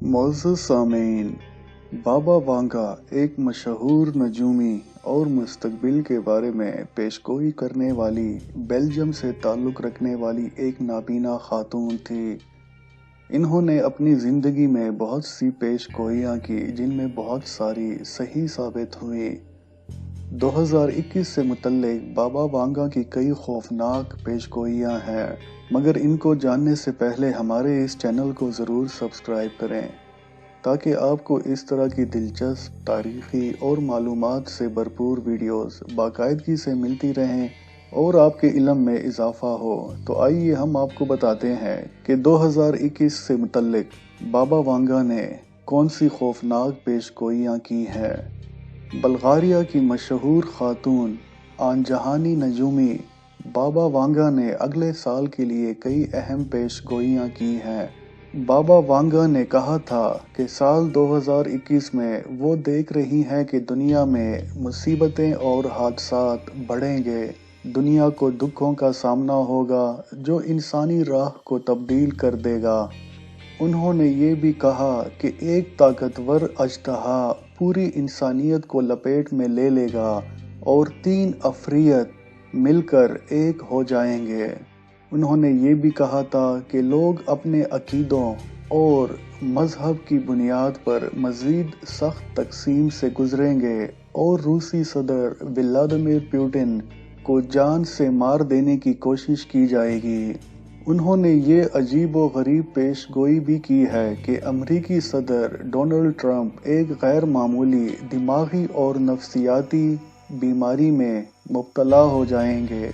معزز سامعین، بابا وانگا ایک مشہور نجومی اور مستقبل کے بارے میں پیشگوئی کرنے والی بیلجیم سے تعلق رکھنے والی ایک نابینا خاتون تھی۔ انہوں نے اپنی زندگی میں بہت سی پیشگوئیاں کی جن میں بہت ساری صحیح ثابت ہوئی۔ 2021 سے متعلق بابا وانگا کی کئی خوفناک پیشگوئیاں ہیں، مگر ان کو جاننے سے پہلے ہمارے اس چینل کو ضرور سبسکرائب کریں تاکہ آپ کو اس طرح کی دلچسپ تاریخی اور معلومات سے بھرپور ویڈیوز باقاعدگی سے ملتی رہیں اور آپ کے علم میں اضافہ ہو۔ تو آئیے ہم آپ کو بتاتے ہیں کہ 2021 سے متعلق بابا وانگا نے کون سی خوفناک پیشگوئیاں کی ہیں۔ بلغاریہ کی مشہور خاتون آن جہانی نجومی بابا وانگا نے اگلے سال کے لیے کئی اہم پیشگوئیاں کی ہیں۔ بابا وانگا نے کہا تھا کہ سال 2021 میں وہ دیکھ رہی ہیں کہ دنیا میں مصیبتیں اور حادثات بڑھیں گے، دنیا کو دکھوں کا سامنا ہوگا جو انسانی راہ کو تبدیل کر دے گا۔ انہوں نے یہ بھی کہا کہ ایک طاقتور اژدہا پوری انسانیت کو لپیٹ میں لے لے گا اور 3 افریت مل کر ایک ہو جائیں گے۔ انہوں نے یہ بھی کہا تھا کہ لوگ اپنے عقیدوں اور مذہب کی بنیاد پر مزید سخت تقسیم سے گزریں گے اور روسی صدر ولادیمیر پوٹن کو جان سے مار دینے کی کوشش کی جائے گی۔ انہوں نے یہ عجیب و غریب پیش گوئی بھی کی ہے کہ امریکی صدر ڈونلڈ ٹرمپ ایک غیر معمولی دماغی اور نفسیاتی بیماری میں مبتلا ہو جائیں گے۔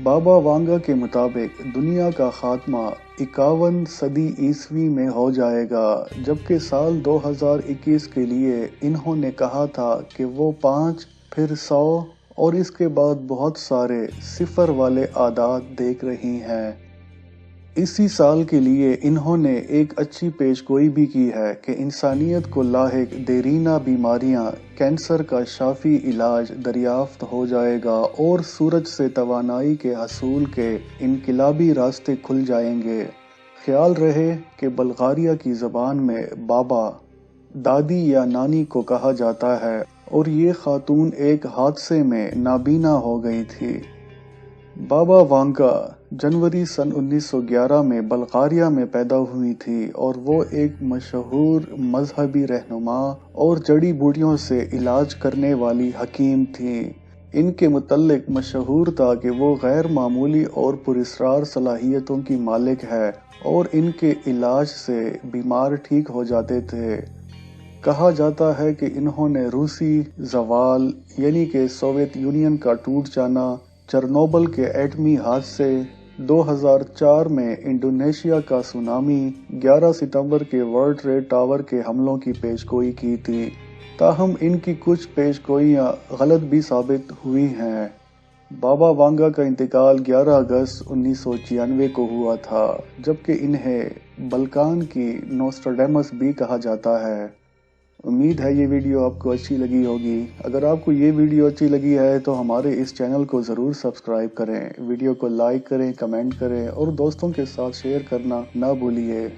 بابا وانگا کے مطابق دنیا کا خاتمہ 51 صدی عیسوی میں ہو جائے گا، جبکہ سال 2021 کے لیے انہوں نے کہا تھا کہ وہ 5 پھر 100 اور اس کے بعد بہت سارے صفر والے اعداد دیکھ رہی ہیں۔ اسی سال کے لیے انہوں نے ایک اچھی پیشگوئی بھی کی ہے کہ انسانیت کو لاحق دیرینہ بیماریاں کینسر کا شافی علاج دریافت ہو جائے گا اور سورج سے توانائی کے حصول کے انقلابی راستے کھل جائیں گے۔ خیال رہے کہ بلغاریہ کی زبان میں بابا دادی یا نانی کو کہا جاتا ہے اور یہ خاتون ایک حادثے میں نابینا ہو گئی تھی۔ بابا وانگا جنوری سن 1911 میں بلغاریہ میں پیدا ہوئی تھی اور وہ ایک مشہور مذہبی رہنما اور جڑی بوٹیوں سے علاج کرنے والی حکیم تھیں۔ ان کے متعلق مشہور تھا کہ وہ غیر معمولی اور پراسرار صلاحیتوں کی مالک ہے اور ان کے علاج سے بیمار ٹھیک ہو جاتے تھے۔ کہا جاتا ہے کہ انہوں نے روسی زوال یعنی کہ سوویت یونین کا ٹوٹ جانا، چرنوبل کے ایٹمی حادثے، 2004 میں انڈونیشیا کا سونامی، 11 ستمبر کے ورلڈ ٹریڈ ٹاور کے حملوں کی پیشگوئی کی تھی۔ تاہم ان کی کچھ پیشگوئیاں غلط بھی ثابت ہوئی ہیں۔ بابا وانگا کا انتقال 11 اگست 1996 کو ہوا تھا، جبکہ انہیں بلکان کی نوسٹراڈیمس بھی کہا جاتا ہے۔ امید ہے یہ ویڈیو آپ کو اچھی لگی ہوگی۔ اگر آپ کو یہ ویڈیو اچھی لگی ہے تو ہمارے اس چینل کو ضرور سبسکرائب کریں، ویڈیو کو لائک کریں، کمنٹ کریں اور دوستوں کے ساتھ شیئر کرنا نہ بھولیے۔